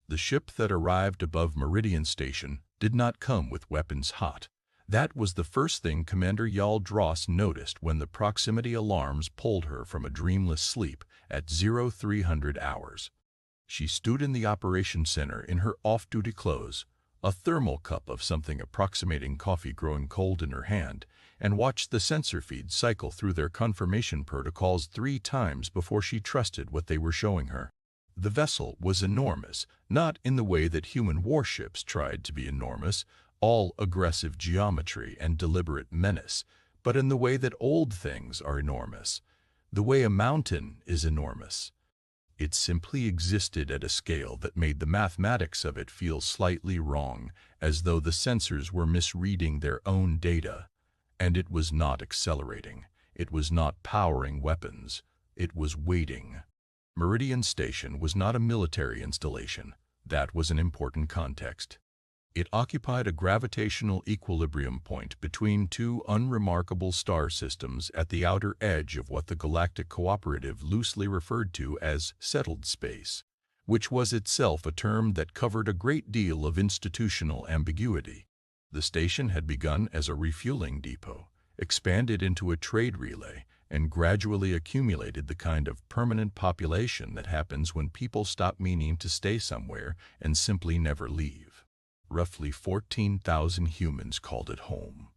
The ship that arrived above Meridian Station did not come with weapons hot. That was the first thing Commander Yaldross noticed when the proximity alarms pulled her from a dreamless sleep at 0300 hours. She stood in the operations center in her off-duty clothes, a thermal cup of something approximating coffee growing cold in her hand, and watched the sensor feeds cycle through their confirmation protocols 3 times before she trusted what they were showing her. The vessel was enormous, not in the way that human warships tried to be enormous, all aggressive geometry and deliberate menace, but in the way that old things are enormous, the way a mountain is enormous. It simply existed at a scale that made the mathematics of it feel slightly wrong, as though the sensors were misreading their own data. And it was not accelerating. It was not powering weapons. It was waiting. Meridian Station was not a military installation. That was an important context. It occupied a gravitational equilibrium point between 2 unremarkable star systems at the outer edge of what the Galactic Cooperative loosely referred to as settled space, which was itself a term that covered a great deal of institutional ambiguity. The station had begun as a refueling depot, expanded into a trade relay, and gradually accumulated the kind of permanent population that happens when people stop meaning to stay somewhere and simply never leave. Roughly 14,000 humans called it home.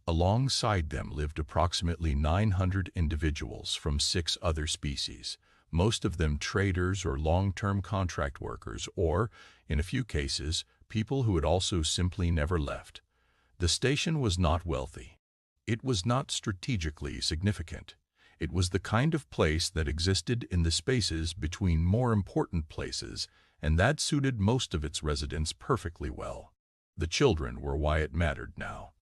Alongside them lived approximately 900 individuals from 6 other species, most of them traders or long-term contract workers or, in a few cases, people who had also simply never left. The station was not wealthy. It was not strategically significant. It was the kind of place that existed in the spaces between more important places, and that suited most of its residents perfectly well. The children were why it mattered now.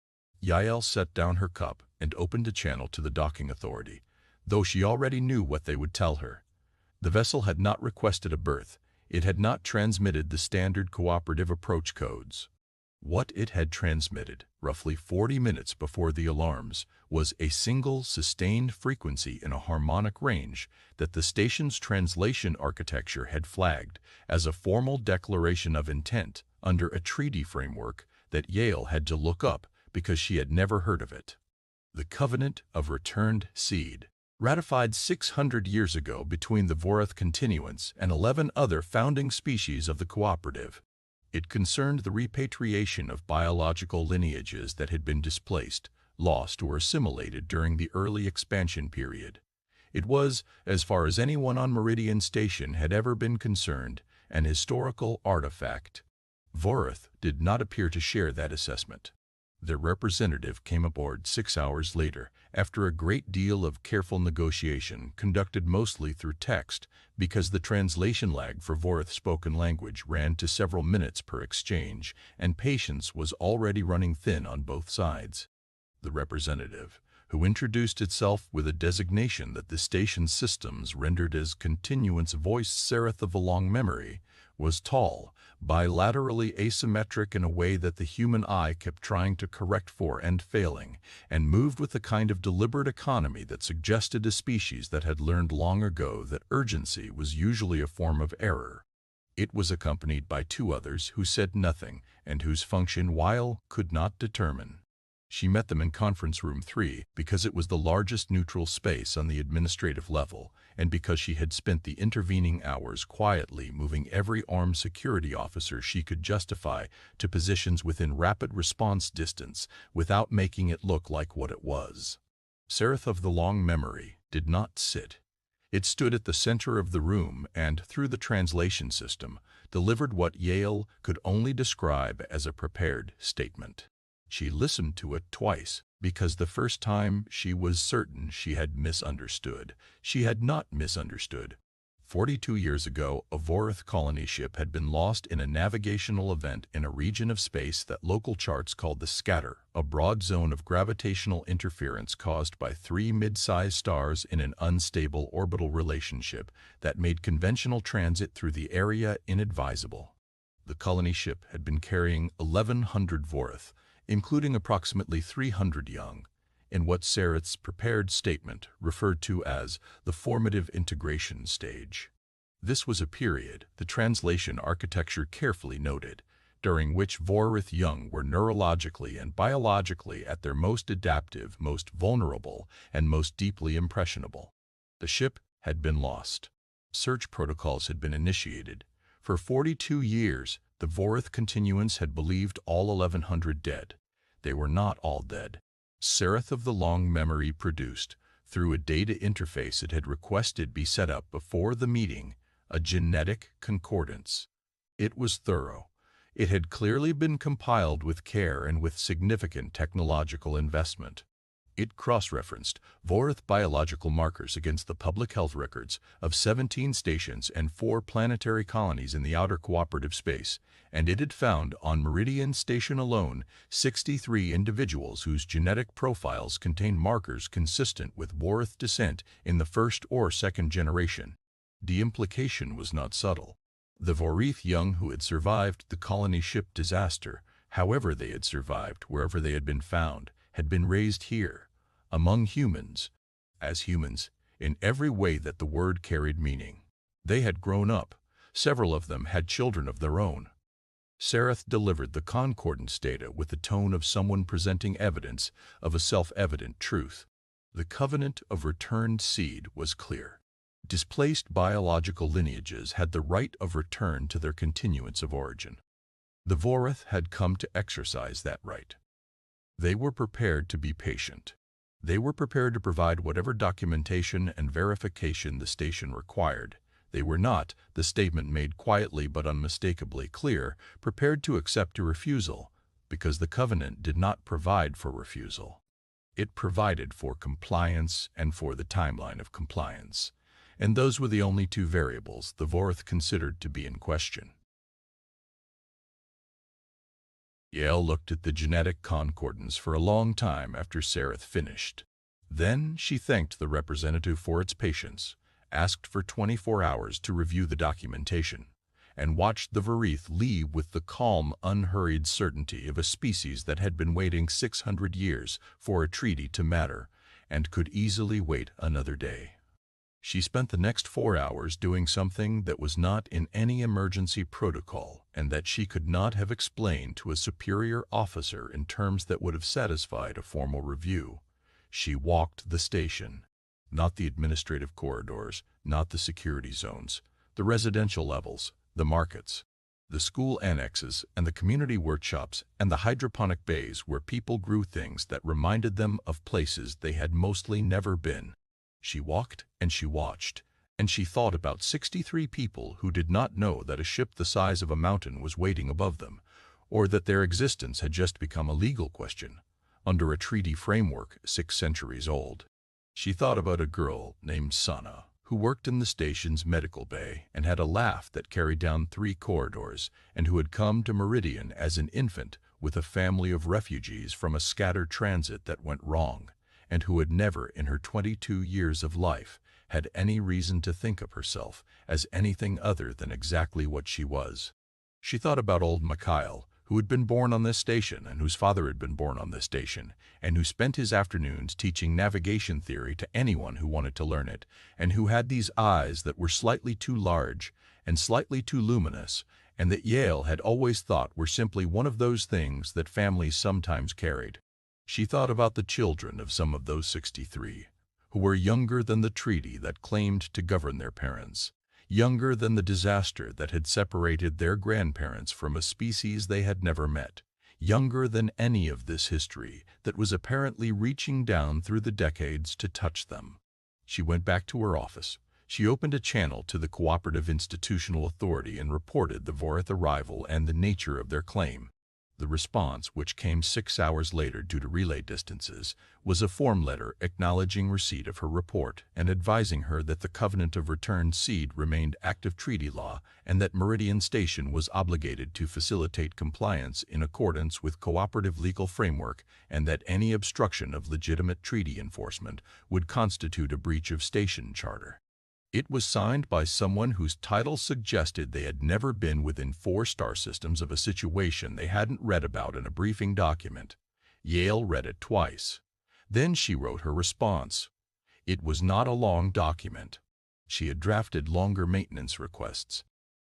Yael set down her cup and opened a channel to the docking authority, though she already knew what they would tell her. The vessel had not requested a berth. It had not transmitted the standard cooperative approach codes. What it had transmitted, roughly 40 minutes before the alarms, was a single sustained frequency in a harmonic range that the station's translation architecture had flagged as a formal declaration of intent under a treaty framework that Yale had to look up because she had never heard of it. The Covenant of Returned Seed, ratified 600 years ago between the Vorath continuance and 11 other founding species of the cooperative. It concerned the repatriation of biological lineages that had been displaced, lost, or assimilated during the early expansion period. It was, as far as anyone on Meridian Station had ever been concerned, an historical artifact. Vorath did not appear to share that assessment. Their representative came aboard 6 hours later, after a great deal of careful negotiation conducted mostly through text, because the translation lag for Vorath spoken language ran to several minutes per exchange, and patience was already running thin on both sides. The representative, who introduced itself with a designation that the station's systems rendered as continuance voiced Sereth of a long memory, was tall, bilaterally asymmetric in a way that the human eye kept trying to correct for and failing, and moved with the kind of deliberate economy that suggested a species that had learned long ago that urgency was usually a form of error. It was accompanied by 2 others who said nothing and whose function Weil could not determine. She met them in Conference Room 3 because it was the largest neutral space on the administrative level, and because she had spent the intervening hours quietly moving every armed security officer she could justify to positions within rapid response distance without making it look like what it was. Sereth of the long memory did not sit. It stood at the center of the room and, through the translation system, delivered what Yale could only describe as a prepared statement. She listened to it twice, because the first time she was certain she had misunderstood. She had not misunderstood. 42 years ago, a Vorath colony ship had been lost in a navigational event in a region of space that local charts called the Scatter, a broad zone of gravitational interference caused by 3 mid-sized stars in an unstable orbital relationship that made conventional transit through the area inadvisable. The colony ship had been carrying 1,100 Vorath, including approximately 300 young, in what Sereth's prepared statement referred to as the formative integration stage. This was a period, the translation architecture carefully noted, during which Vorith young were neurologically and biologically at their most adaptive, most vulnerable, and most deeply impressionable. The ship had been lost. Search protocols had been initiated. For 42 years, the Vorith continuance had believed all 1100 dead. They were not all dead. Sereth of the Long Memory produced, through a data interface it had requested be set up before the meeting, a genetic concordance. It was thorough. It had clearly been compiled with care and with significant technological investment. It cross-referenced Vorith biological markers against the public health records of 17 stations and 4 planetary colonies in the outer cooperative space, and it had found on Meridian Station alone 63 individuals whose genetic profiles contained markers consistent with Vorith descent in the first or second generation. The implication was not subtle. The Vorith young who had survived the colony ship disaster, however they had survived wherever they had been found, had been raised here, among humans, as humans, in every way that the word carried meaning. They had grown up. Several of them had children of their own. Sereth delivered the concordance data with the tone of someone presenting evidence of a self-evident truth. The covenant of returned seed was clear. Displaced biological lineages had the right of return to their continuance of origin. The Vorith had come to exercise that right. They were prepared to be patient. They were prepared to provide whatever documentation and verification the station required. They were not, the statement made quietly but unmistakably clear, prepared to accept a refusal, because the covenant did not provide for refusal. It provided for compliance and for the timeline of compliance, and those were the only 2 variables the Vorith considered to be in question. Yale looked at the genetic concordance for a long time after Sereth finished. Then she thanked the representative for its patience, asked for 24 hours to review the documentation, and watched the Vorith leave with the calm, unhurried certainty of a species that had been waiting 600 years for a treaty to matter and could easily wait another day. She spent the next 4 hours doing something that was not in any emergency protocol and that she could not have explained to a superior officer in terms that would have satisfied a formal review. She walked the station, not the administrative corridors, not the security zones, the residential levels, the markets, the school annexes and the community workshops and the hydroponic bays where people grew things that reminded them of places they had mostly never been. She walked and she watched, and she thought about 63 people who did not know that a ship the size of a mountain was waiting above them, or that their existence had just become a legal question, under a treaty framework 6 centuries old. She thought about a girl named Sana, who worked in the station's medical bay and had a laugh that carried down 3 corridors, and who had come to Meridian as an infant with a family of refugees from a scattered transit that went wrong, and who had never in her 22 years of life had any reason to think of herself as anything other than exactly what she was. She thought about old Mikhail, who had been born on this station and whose father had been born on this station, and who spent his afternoons teaching navigation theory to anyone who wanted to learn it, and who had these eyes that were slightly too large and slightly too luminous, and that Yale had always thought were simply one of those things that families sometimes carried. She thought about the children of some of those 63, who were younger than the treaty that claimed to govern their parents, younger than the disaster that had separated their grandparents from a species they had never met, younger than any of this history that was apparently reaching down through the decades to touch them. She went back to her office. She opened a channel to the Cooperative Institutional Authority and reported the Vorith arrival and the nature of their claim. The response, which came 6 hours later due to relay distances, was a form letter acknowledging receipt of her report and advising her that the Covenant of Returned Seed remained active treaty law and that Meridian Station was obligated to facilitate compliance in accordance with cooperative legal framework and that any obstruction of legitimate treaty enforcement would constitute a breach of station charter. It was signed by someone whose title suggested they had never been within 4 star systems of a situation they hadn't read about in a briefing document. Yale read it twice. Then she wrote her response. It was not a long document. she had drafted longer maintenance requests.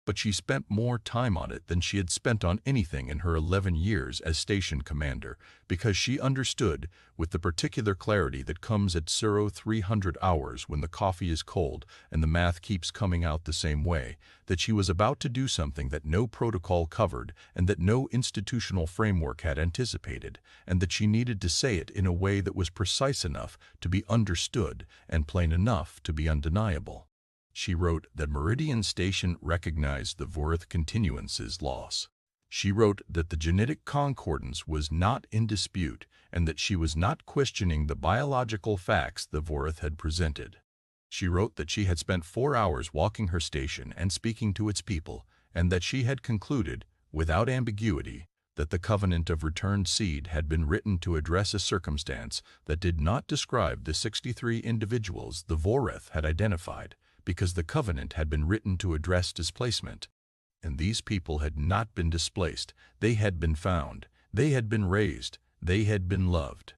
But she spent more time on it than she had spent on anything in her 11 years as station commander, because she understood, with the particular clarity that comes at 0300 hours when the coffee is cold and the math keeps coming out the same way, that she was about to do something that no protocol covered and that no institutional framework had anticipated, and that she needed to say it in a way that was precise enough to be understood and plain enough to be undeniable. She wrote that Meridian Station recognized the Vorith continuance's loss. She wrote that the genetic concordance was not in dispute and that she was not questioning the biological facts the Vorith had presented. She wrote that she had spent 4 hours walking her station and speaking to its people, and that she had concluded, without ambiguity, that the Covenant of Returned Seed had been written to address a circumstance that did not describe the 63 individuals the Vorith had identified, because the Covenant had been written to address displacement. And these people had not been displaced. They had been found. They had been raised. They had been loved.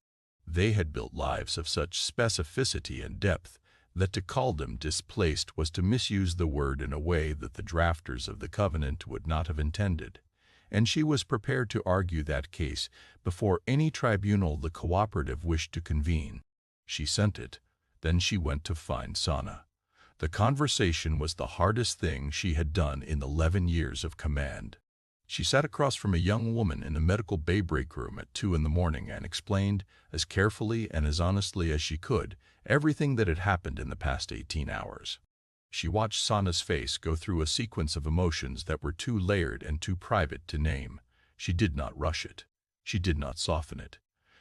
They had built lives of such specificity and depth that to call them displaced was to misuse the word in a way that the drafters of the Covenant would not have intended. And she was prepared to argue that case before any tribunal the cooperative wished to convene. She sent it. Then she went to find Sana. The conversation was the hardest thing she had done in 11 years of command. She sat across from a young woman in the medical bay break room at 2 in the morning and explained, as carefully and as honestly as she could, everything that had happened in the past 18 hours. She watched Sana's face go through a sequence of emotions that were too layered and too private to name. She did not rush it. She did not soften it.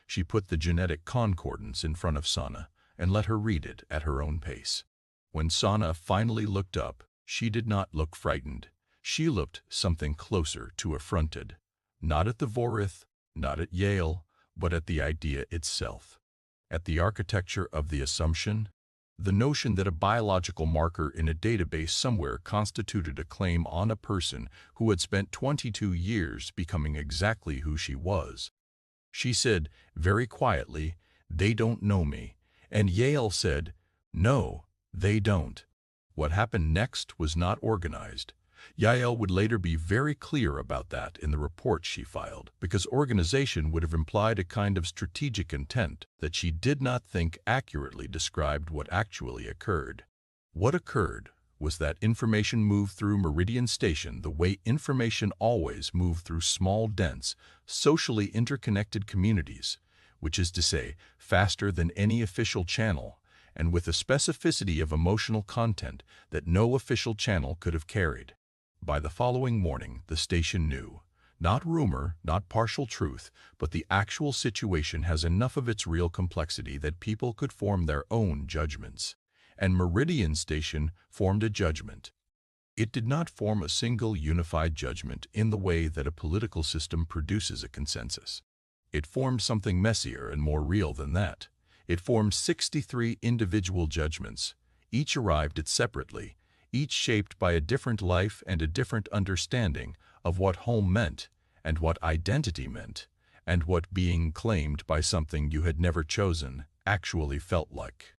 She put the genetic concordance in front of Sana and let her read it at her own pace. When Sana finally looked up, she did not look frightened. She looked something closer to affronted. Not at the Vorith, not at Yale, but at the idea itself. At the architecture of the assumption, the notion that a biological marker in a database somewhere constituted a claim on a person who had spent 22 years becoming exactly who she was. She said, very quietly, "They don't know me." And Yale said, "No, they don't." What happened next was not organized. Yael would later be very clear about that in the report she filed, because organization would have implied a kind of strategic intent that she did not think accurately described what actually occurred. What occurred was that information moved through Meridian Station the way information always moved through small, dense, socially interconnected communities, which is to say, faster than any official channel, and with a specificity of emotional content that no official channel could have carried. By the following morning, the station knew. Not rumor, not partial truth, but the actual situation has enough of its real complexity that people could form their own judgments. And Meridian Station formed a judgment. It did not form a single unified judgment in the way that a political system produces a consensus. It formed something messier and more real than that. It formed 63 individual judgments, each arrived at separately, each shaped by a different life and a different understanding of what home meant, and what identity meant, and what being claimed by something you had never chosen actually felt like.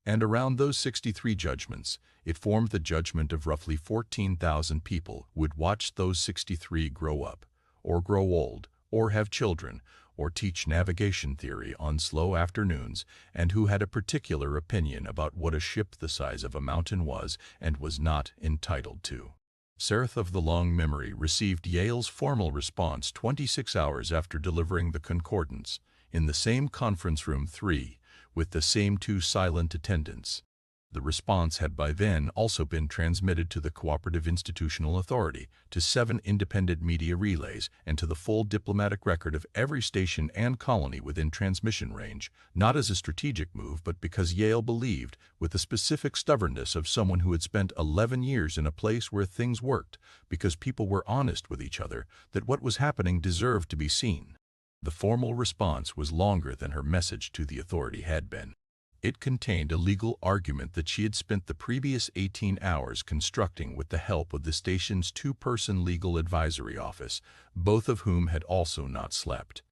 And around those 63 judgments, it formed the judgment of roughly 14,000 people who would watch those 63 grow up, or grow old, or have children, or teach navigation theory on slow afternoons, and who had a particular opinion about what a ship the size of a mountain was and was not entitled to. Seraph of the long memory received Yale's formal response 26 hours after delivering the concordance, in the same conference room 3, with the same 2 silent attendants. The response had by then also been transmitted to the Cooperative Institutional Authority, to 7 independent media relays, and to the full diplomatic record of every station and colony within transmission range, not as a strategic move, but because Yale believed, with the specific stubbornness of someone who had spent 11 years in a place where things worked, because people were honest with each other, that what was happening deserved to be seen. The formal response was longer than her message to the authority had been. It contained a legal argument that she had spent the previous 18 hours constructing with the help of the station's 2-person legal advisory office, both of whom had also not slept.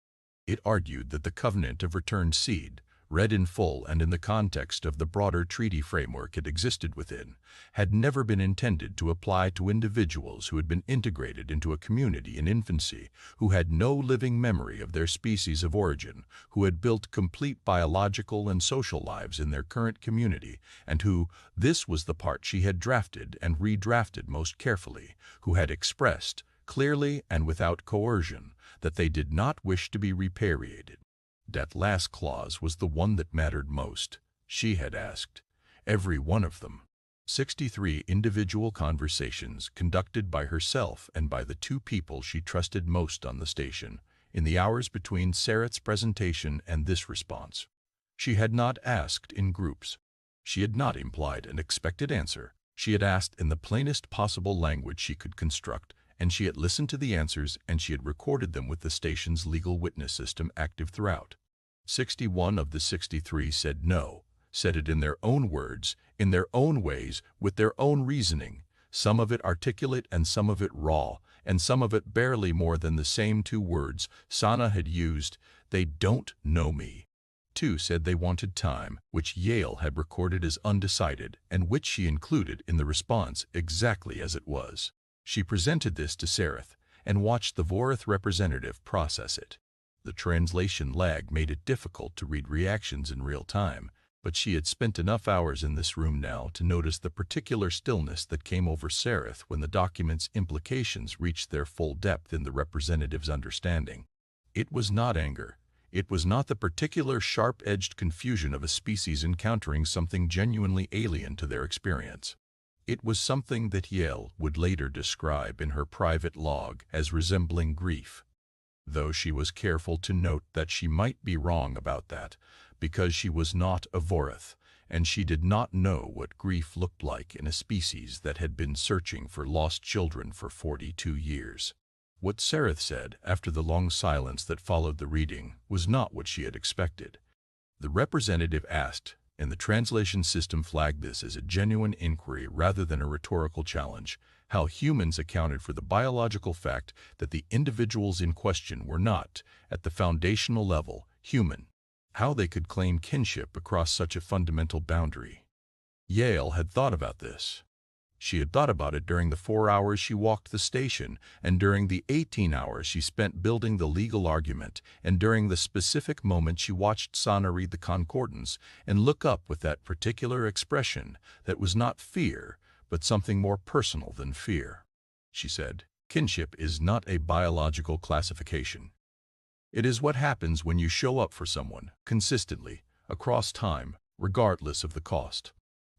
It argued that the Covenant of Returned Seed, read in full and in the context of the broader treaty framework it existed within, had never been intended to apply to individuals who had been integrated into a community in infancy, who had no living memory of their species of origin, who had built complete biological and social lives in their current community, and who, this was the part she had drafted and redrafted most carefully, who had expressed, clearly and without coercion, that they did not wish to be repatriated. That last clause was the one that mattered most. She had asked every one of them. 63 individual conversations conducted by herself and by the two people she trusted most on the station, in the hours between Sareth's presentation and this response. She had not asked in groups. She had not implied an expected answer. She had asked in the plainest possible language she could construct, and she had listened to the answers, and she had recorded them with the station's legal witness system active throughout. 61 of the 63 said no, said it in their own words, in their own ways, with their own reasoning, some of it articulate and some of it raw, and some of it barely more than the same two words Sana had used, "They don't know me." 2 said they wanted time, which Yale had recorded as undecided, and which she included in the response exactly as it was. She presented this to Sareth, and watched the Vorith representative process it. The translation lag made it difficult to read reactions in real time, but she had spent enough hours in this room now to notice the particular stillness that came over Sareth when the document's implications reached their full depth in the representative's understanding. It was not anger. It was not the particular sharp-edged confusion of a species encountering something genuinely alien to their experience. It was something that Yale would later describe in her private log as resembling grief, though she was careful to note that she might be wrong about that, because she was not a Vorith, and she did not know what grief looked like in a species that had been searching for lost children for 42 years. What Sareth said after the long silence that followed the reading was not what she had expected. The representative asked, and the translation system flagged this as a genuine inquiry rather than a rhetorical challenge, how humans accounted for the biological fact that the individuals in question were not, at the foundational level, human, how they could claim kinship across such a fundamental boundary. Yale had thought about this. She had thought about it during the 4 hours she walked the station, and during the 18 hours she spent building the legal argument, and during the specific moment she watched Sana read the concordance and look up with that particular expression that was not fear, but something more personal than fear. She said, "Kinship is not a biological classification. It is what happens when you show up for someone, consistently, across time, regardless of the cost.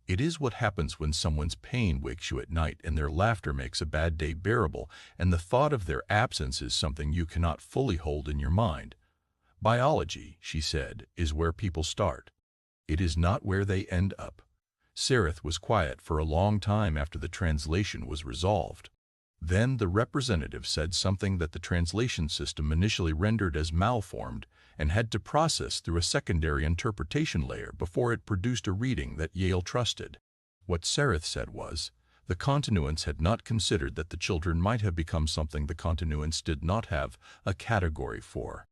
It is what happens when someone's pain wakes you at night and their laughter makes a bad day bearable, and the thought of their absence is something you cannot fully hold in your mind. Biology," she said, "is where people start. It is not where they end up." Sareth was quiet for a long time after the translation was resolved. Then the representative said something that the translation system initially rendered as malformed and had to process through a secondary interpretation layer before it produced a reading that Yale trusted. What Sareth said was, the continuance had not considered that the children might have become something the continuance did not have a category for.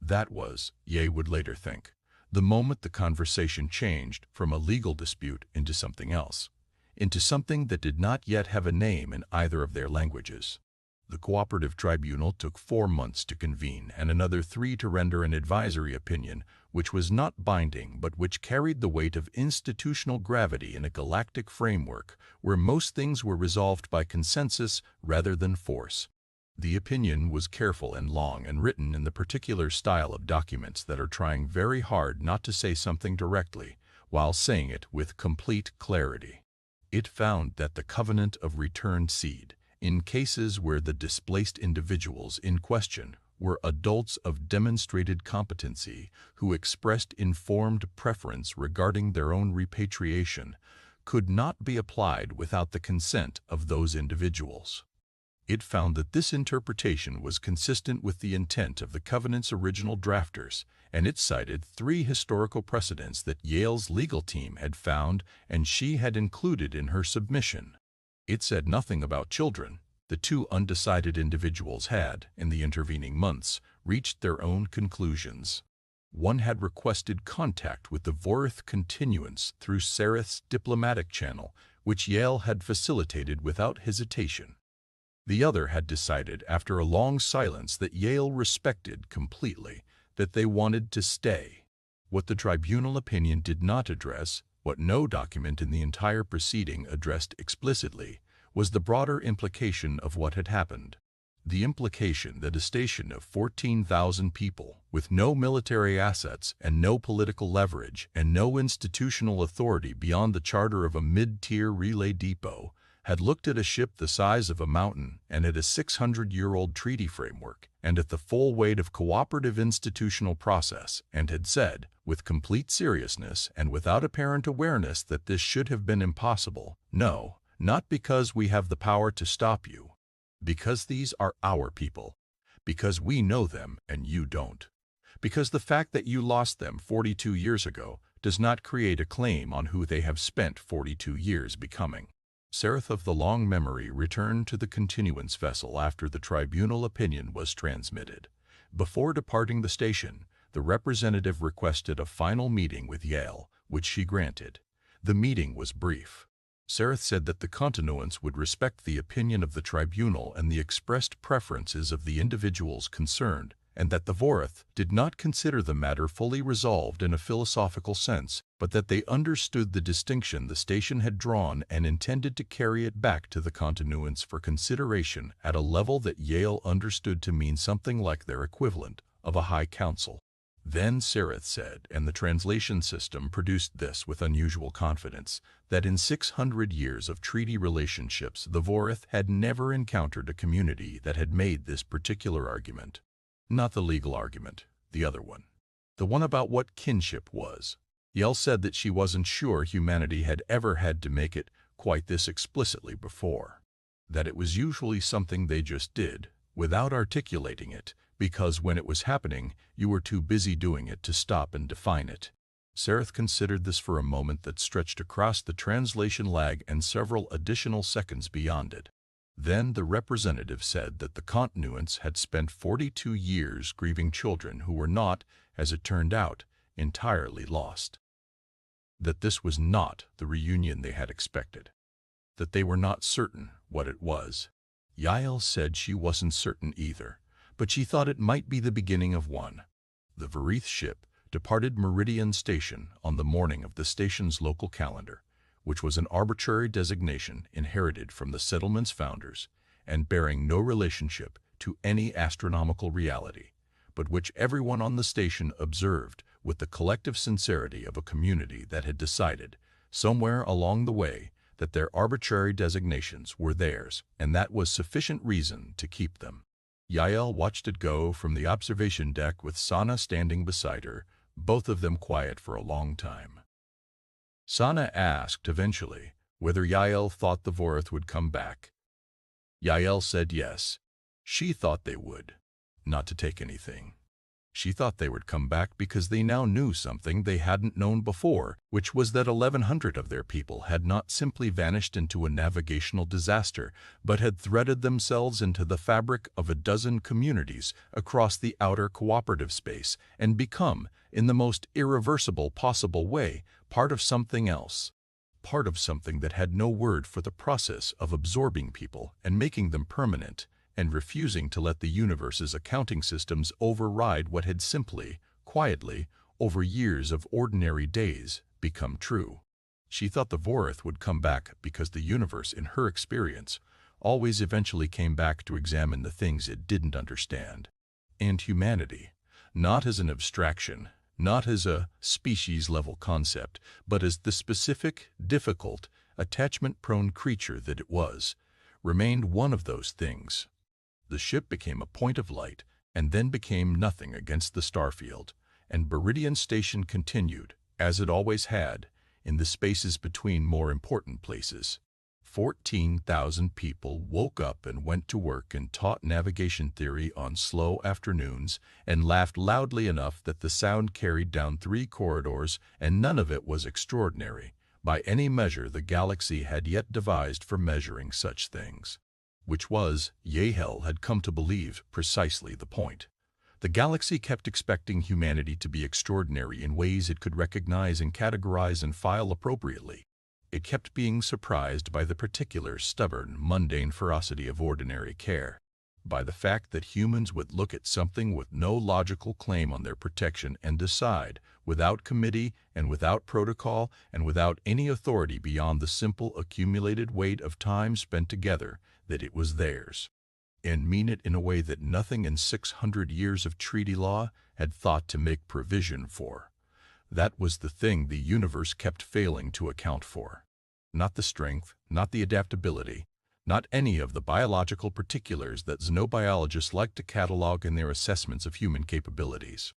That was, Yale would later think, the moment the conversation changed from a legal dispute into something else, into something that did not yet have a name in either of their languages. The cooperative tribunal took 4 months to convene and another 3 to render an advisory opinion, which was not binding but which carried the weight of institutional gravity in a galactic framework where most things were resolved by consensus rather than force. The opinion was careful and long and written in the particular style of documents that are trying very hard not to say something directly, while saying it with complete clarity. It found that the covenant of returned seed, in cases where the displaced individuals in question were adults of demonstrated competency who expressed informed preference regarding their own repatriation, could not be applied without the consent of those individuals. It found that this interpretation was consistent with the intent of the covenant's original drafters, and it cited 3 historical precedents that Yale's legal team had found and she had included in her submission. It said nothing about children. The 2 undecided individuals had, in the intervening months, reached their own conclusions. one had requested contact with the Vorith continuance through Sereth's diplomatic channel, which Yale had facilitated without hesitation. The other had decided after a long silence that Yale respected completely, that they wanted to stay. What the tribunal opinion did not address, what no document in the entire proceeding addressed explicitly, was the broader implication of what had happened. The implication that a station of 14,000 people, with no military assets and no political leverage and no institutional authority beyond the charter of a mid-tier relay depot, had looked at a ship the size of a mountain and at a 600-year-old treaty framework and at the full weight of cooperative institutional process, and had said, with complete seriousness and without apparent awareness that this should have been impossible, no, not because we have the power to stop you, because these are our people, because we know them and you don't, because the fact that you lost them 42 years ago does not create a claim on who they have spent 42 years becoming. Sereth of the long memory returned to the continuance vessel after the tribunal opinion was transmitted. Before departing the station, the representative requested a final meeting with Yale, which she granted. The meeting was brief. Sereth said that the continuance would respect the opinion of the tribunal and the expressed preferences of the individuals concerned, and that the Vorith did not consider the matter fully resolved in a philosophical sense, but that they understood the distinction the station had drawn and intended to carry it back to the continuance for consideration at a level that Yale understood to mean something like their equivalent of a high council. Then Sereth said, and the translation system produced this with unusual confidence, that in 600 years of treaty relationships the Vorith had never encountered a community that had made this particular argument. Not the legal argument, the other one. The one about what kinship was. Yale said that she wasn't sure humanity had ever had to make it quite this explicitly before. That it was usually something they just did, without articulating it, because when it was happening, you were too busy doing it to stop and define it. Sereth considered this for a moment that stretched across the translation lag and several additional seconds beyond it. Then the representative said that the continuance had spent 42 years grieving children who were not, as it turned out, entirely lost. That this was not the reunion they had expected. That they were not certain what it was. Yael said she wasn't certain either, but she thought it might be the beginning of one. The Vorith ship departed Meridian Station on the morning of the station's local calendar, which was an arbitrary designation inherited from the settlement's founders and bearing no relationship to any astronomical reality, but which everyone on the station observed with the collective sincerity of a community that had decided, somewhere along the way, that their arbitrary designations were theirs, and that was sufficient reason to keep them. Yael watched it go from the observation deck with Sana standing beside her, both of them quiet for a long time. Sana asked eventually whether Yael thought the Vorith would come back. Yael said yes. She thought they would, not to take anything. She thought they would come back because they now knew something they hadn't known before, which was that 1,100 of their people had not simply vanished into a navigational disaster, but had threaded themselves into the fabric of a dozen communities across the outer cooperative space and become, in the most irreversible possible way, part of something else. Part of something that had no word for the process of absorbing people and making them permanent, and refusing to let the universe's accounting systems override what had simply, quietly, over years of ordinary days, become true. She thought the Vorith would come back because the universe, in her experience, always eventually came back to examine the things it didn't understand. And humanity, not as an abstraction, not as a species-level concept, but as the specific, difficult, attachment-prone creature that it was, remained one of those things. The ship became a point of light, and then became nothing against the starfield, and Meridian Station continued, as it always had, in the spaces between more important places. 14,000 people woke up and went to work and taught navigation theory on slow afternoons, and laughed loudly enough that the sound carried down 3 corridors, and none of it was extraordinary, by any measure the galaxy had yet devised for measuring such things. Which was, Yahel had come to believe, precisely the point. The galaxy kept expecting humanity to be extraordinary in ways it could recognize and categorize and file appropriately. It kept being surprised by the particular, stubborn, mundane ferocity of ordinary care, by the fact that humans would look at something with no logical claim on their protection and decide, without committee and without protocol and without any authority beyond the simple accumulated weight of time spent together, that it was theirs, and mean it in a way that nothing in 600 years of treaty law had thought to make provision for. That was the thing the universe kept failing to account for. Not the strength, not the adaptability, not any of the biological particulars that xenobiologists like to catalog in their assessments of human capabilities.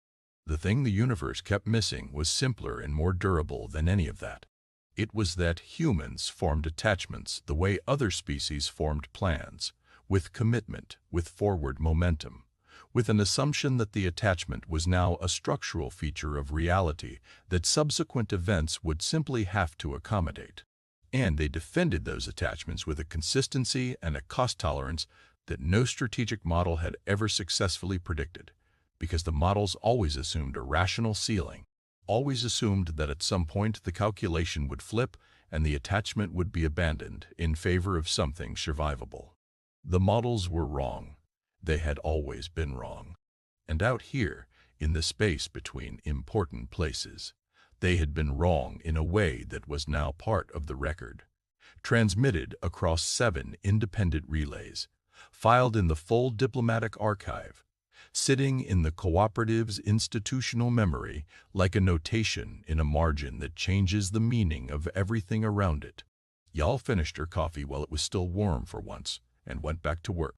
The thing the universe kept missing was simpler and more durable than any of that. It was that humans formed attachments the way other species formed plans, with commitment, with forward momentum, with an assumption that the attachment was now a structural feature of reality that subsequent events would simply have to accommodate. And they defended those attachments with a consistency and a cost tolerance that no strategic model had ever successfully predicted, because the models always assumed a rational ceiling, always assumed that at some point the calculation would flip and the attachment would be abandoned in favor of something survivable. The models were wrong. They had always been wrong. And out here, in the space between important places, they had been wrong in a way that was now part of the record, transmitted across 7 independent relays, filed in the full diplomatic archive, sitting in the cooperative's institutional memory like a notation in a margin that changes the meaning of everything around it. Y'all finished her coffee while it was still warm for once, and went back to work.